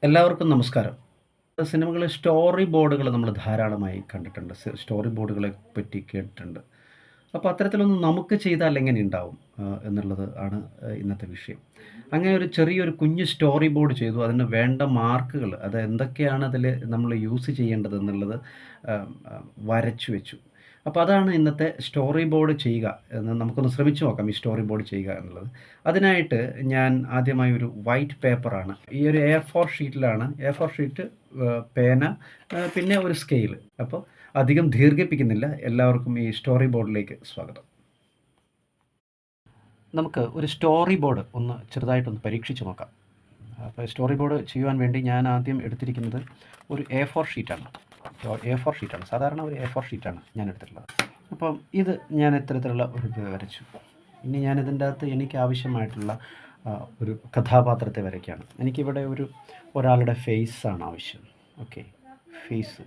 എല്ലാവർക്കും നമസ്കാരം. സിനിമകളിൽ സ്റ്റോറി ബോർഡുകൾ നമ്മൾ ധാരാളമായി കണ്ടിട്ടുണ്ട്. സ്റ്റോറി ബോർഡുകളെ പറ്റി കേട്ടിട്ടുണ്ട്. അപ്പോൾ അത്തരത്തിലൊന്ന് നമുക്ക് ചെയ്താൽ എങ്ങനെയുണ്ടാവും? എന്നുള്ളത് ആണ് ഇന്നത്തെ വിഷയം. അങ്ങനെ ഒരു ചെറിയൊരു കുഞ്ഞ് സ്റ്റോറി ബോർഡ് ചെയ്തു. അതിന് വേണ്ട മാർക്കുകൾ അത് എന്തൊക്കെയാണ് അതിൽ നമ്മൾ യൂസ് ചെയ്യേണ്ടത് എന്നുള്ളത് ആഹ്, ആഹ്, വരച്ചു വെച്ചു. അപ്പോൾ അതാണ് ഇന്നത്തെ സ്റ്റോറി ബോർഡ് ചെയ്യുക എന്ന് നമുക്കൊന്ന് ശ്രമിച്ചു നോക്കാം ഈ സ്റ്റോറി ബോർഡ് ചെയ്യുക എന്നുള്ളത്. അതിനായിട്ട് ഞാൻ ആദ്യമായി ഒരു വൈറ്റ് പേപ്പറാണ് ഈ ഒരു A4 ഷീറ്റിലാണ് A4 ഷീറ്റ്, പേന, പിന്നെ ഒരു സ്കെയിൽ. അപ്പോൾ അധികം ദീർഘിപ്പിക്കുന്നില്ല. എല്ലാവർക്കും ഈ സ്റ്റോറി ബോർഡിലേക്ക് സ്വാഗതം. നമുക്ക് ഒരു സ്റ്റോറി ബോർഡ് ഒന്ന് ചെറുതായിട്ടൊന്ന് പരീക്ഷിച്ച് നോക്കാം. അപ്പോൾ സ്റ്റോറി ബോർഡ് ചെയ്യുവാൻ വേണ്ടി ഞാൻ ആദ്യം എടുത്തിരിക്കുന്നത് ഒരു A4 ഷീറ്റാണ്. A4 ഷീറ്റാണ്. സാധാരണ ഒരു A4 ഷീറ്റാണ് ഞാൻ എടുത്തിട്ടുള്ളത്. അപ്പം ഇത് ഞാൻ ഇത്തരത്തിലുള്ള ഒരു ഇത് വരച്ചു. ഇനി ഞാൻ ഇതിൻ്റെ അകത്ത് എനിക്ക് ആവശ്യമായിട്ടുള്ള ഒരു കഥാപാത്രത്തെ വരയ്ക്കുകയാണ്. എനിക്കിവിടെ ഒരാളുടെ ഫേസാണ് ആവശ്യം. Okay, face.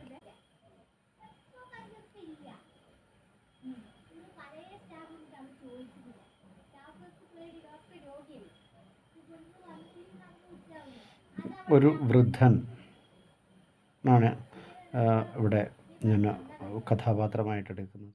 ഒരു വൃദ്ധൻ ആണ് ഇവിടെ ഞാൻ കഥാപാത്രമായിട്ട് എടുക്കുന്നത്.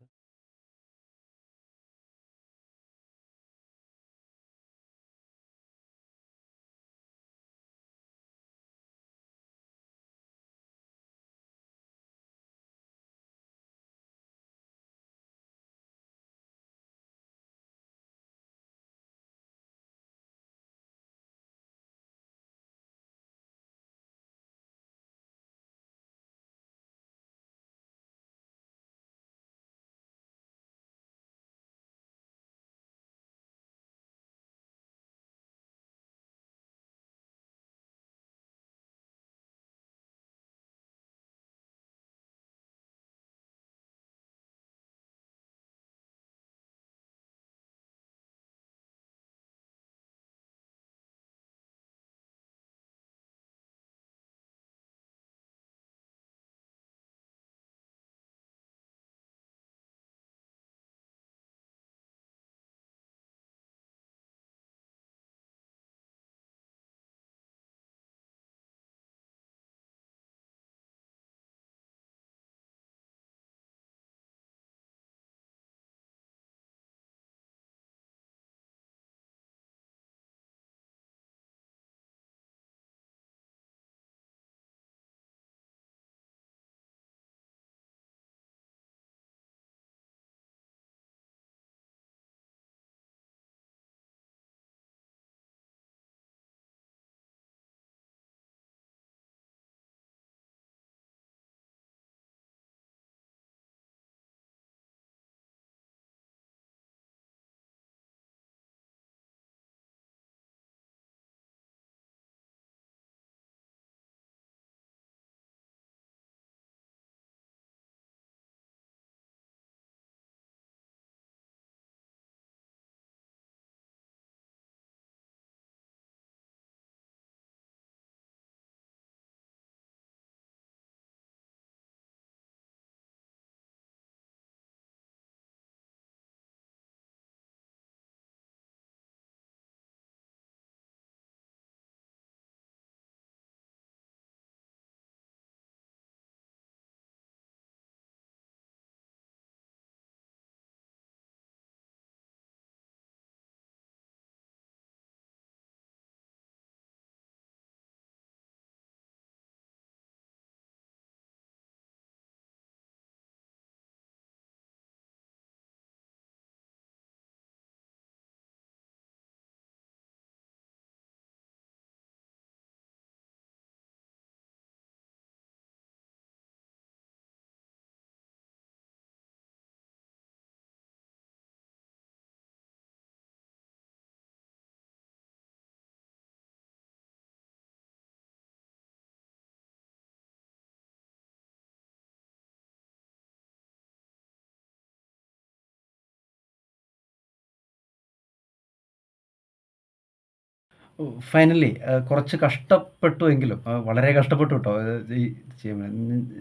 ഫൈനലി കുറച്ച് കഷ്ടപ്പെട്ടുവെങ്കിലും വളരെ കഷ്ടപ്പെട്ടു കേട്ടോ. ഈ ചെയ്യാൻ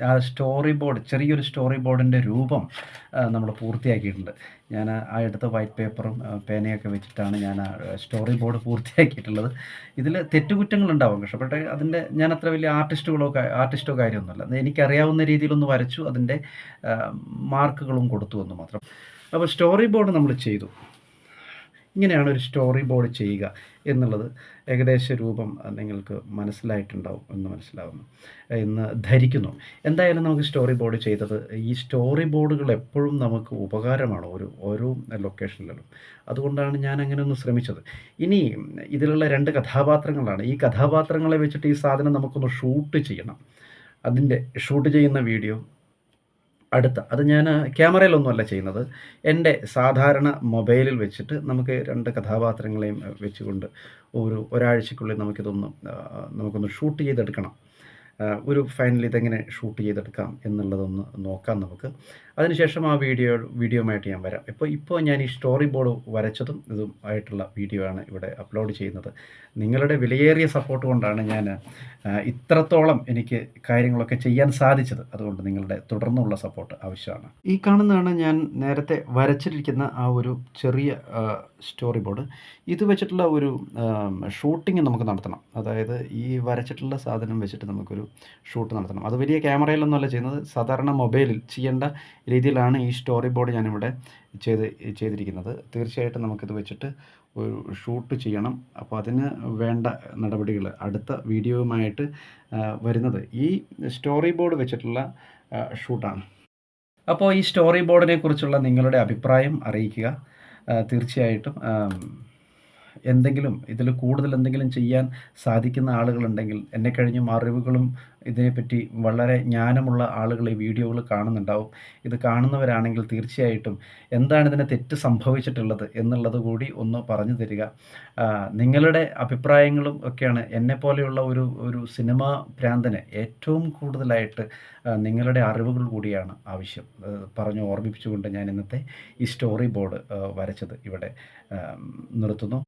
ആ സ്റ്റോറി ബോർഡ്, ചെറിയൊരു സ്റ്റോറി ബോർഡിൻ്റെ രൂപം നമ്മൾ പൂർത്തിയാക്കിയിട്ടുണ്ട്. ഞാൻ ആ എടുത്ത വൈറ്റ് പേപ്പറും പേനയൊക്കെ വെച്ചിട്ടാണ് ഞാൻ ആ സ്റ്റോറി ബോർഡ് പൂർത്തിയാക്കിയിട്ടുള്ളത്. ഇതിൽ തെറ്റുകുറ്റങ്ങളുണ്ടാവും, പക്ഷേ അതിൻ്റെ ഞാൻ അത്ര വലിയ ആർട്ടിസ്റ്റോ കാര്യമൊന്നുമല്ല. എനിക്കറിയാവുന്ന രീതിയിലൊന്ന് വരച്ചു, അതിൻ്റെ മാർക്കുകളും കൊടുത്തു എന്ന് മാത്രം. അപ്പോൾ സ്റ്റോറി ബോർഡ് നമ്മൾ ചെയ്തു. ഇങ്ങനെയാണ് ഒരു സ്റ്റോറി ബോർഡ് ചെയ്യുക എന്നുള്ളത്. ഏകദേശ രൂപം നിങ്ങൾക്ക് മനസ്സിലായിട്ടുണ്ടാവും എന്ന് ധരിക്കുന്നു. എന്തായാലും നമുക്ക് സ്റ്റോറി ബോർഡ് ചെയ്തത്, ഈ സ്റ്റോറി ബോർഡുകൾ എപ്പോഴും നമുക്ക് ഉപകാരമാണ് ഓരോ ലൊക്കേഷനിലും. അതുകൊണ്ടാണ് ഞാൻ അങ്ങനെ ഒന്ന് ശ്രമിച്ചത്. ഇനി ഇതിലുള്ള 2 കഥാപാത്രങ്ങളാണ്. ഈ കഥാപാത്രങ്ങളെ വെച്ചിട്ട് ഈ സാധനം നമുക്കൊന്ന് ഷൂട്ട് ചെയ്യണം. അതിൻ്റെ ഷൂട്ട് ചെയ്യുന്ന വീഡിയോ അത് ഞാൻ ക്യാമറയിലൊന്നുമല്ല ചെയ്യുന്നത്. എൻ്റെ സാധാരണ മൊബൈലിൽ വെച്ചിട്ട് നമുക്ക് 2 കഥാപാത്രങ്ങളെയും വെച്ചുകൊണ്ട് ഒരാഴ്ചയ്ക്കുള്ളിൽ നമുക്കൊന്ന് ഷൂട്ട് ചെയ്തെടുക്കണം. ഫൈനലി ഇതെങ്ങനെ ഷൂട്ട് ചെയ്തെടുക്കാം എന്നുള്ളതൊന്ന് നോക്കാം നമുക്ക്. അതിനുശേഷം ആ വീഡിയോയുമായിട്ട് ഞാൻ വരാം. ഇപ്പോൾ ഞാൻ ഈ സ്റ്റോറി ബോർഡ് വരച്ചതും ഇതും ആയിട്ടുള്ള വീഡിയോ ആണ് ഇവിടെ അപ്ലോഡ് ചെയ്യുന്നത്. നിങ്ങളുടെ വിലയേറിയ സപ്പോർട്ട് കൊണ്ടാണ് ഞാൻ ഇത്രത്തോളം എനിക്ക് കാര്യങ്ങളൊക്കെ ചെയ്യാൻ സാധിച്ചത്. അതുകൊണ്ട് നിങ്ങളുടെ തുടർന്നുള്ള സപ്പോർട്ട് ആവശ്യമാണ്. ഈ കാണുന്നതാണ് ഞാൻ നേരത്തെ വരച്ചിരിക്കുന്ന ആ ഒരു ചെറിയ സ്റ്റോറി ബോർഡ്. ഇത് വെച്ചിട്ടുള്ള ഒരു ഷൂട്ടിംഗ് നമുക്ക് നടത്തണം. അതായത് ഈ വരച്ചിട്ടുള്ള സാധനം വെച്ചിട്ട് നമുക്കൊരു ഷൂട്ട് നടത്തണം. അത് വലിയ ക്യാമറയിലൊന്നുമല്ല ചെയ്യുന്നത്, സാധാരണ മൊബൈലിൽ ചെയ്യേണ്ട രീതിയിലാണ് ഈ സ്റ്റോറി ബോർഡ് ഞാനിവിടെ ചെയ്തിരിക്കുന്നത്. തീർച്ചയായിട്ടും നമുക്കിത് വെച്ചിട്ട് ഒരു ഷൂട്ട് ചെയ്യണം. അപ്പോൾ അതിന് വേണ്ട നടപടികൾ അടുത്ത വീഡിയോയുമായിട്ട് വരുന്നത് ഈ സ്റ്റോറി ബോർഡ് വെച്ചിട്ടുള്ള ഷൂട്ടാണ്. അപ്പോൾ ഈ സ്റ്റോറി ബോർഡിനെ കുറിച്ചുള്ള നിങ്ങളുടെ അഭിപ്രായം അറിയിക്കുക. തീർച്ചയായിട്ടും ഇതിൽ കൂടുതൽ എന്തെങ്കിലും ചെയ്യാൻ സാധിക്കുന്ന ആളുകളുണ്ടെങ്കിൽ, എന്നെ കഴിഞ്ഞും അറിവുകളും ഇതിനെപ്പറ്റി വളരെ ജ്ഞാനമുള്ള ആളുകൾ ഈ വീഡിയോകൾ കാണുന്നുണ്ടാവും. ഇത് കാണുന്നവരാണെങ്കിൽ തീർച്ചയായിട്ടും എന്താണ് ഇതിന് തെറ്റ് സംഭവിച്ചിട്ടുള്ളത് എന്നുള്ളത് കൂടി ഒന്ന് പറഞ്ഞു തരിക. നിങ്ങളുടെ അഭിപ്രായങ്ങളും ഒക്കെയാണ് എന്നെപ്പോലെയുള്ള ഒരു സിനിമാ ഭ്രാന്തന് ഏറ്റവും കൂടുതലായിട്ട് നിങ്ങളുടെ അറിവുകൾ കൂടിയാണ് ആവശ്യം. ഓർമ്മിപ്പിച്ചുകൊണ്ട് ഞാൻ ഇന്നത്തെ ഈ സ്റ്റോറി ബോർഡ് വരച്ചത് ഇവിടെ നിർത്തുന്നു.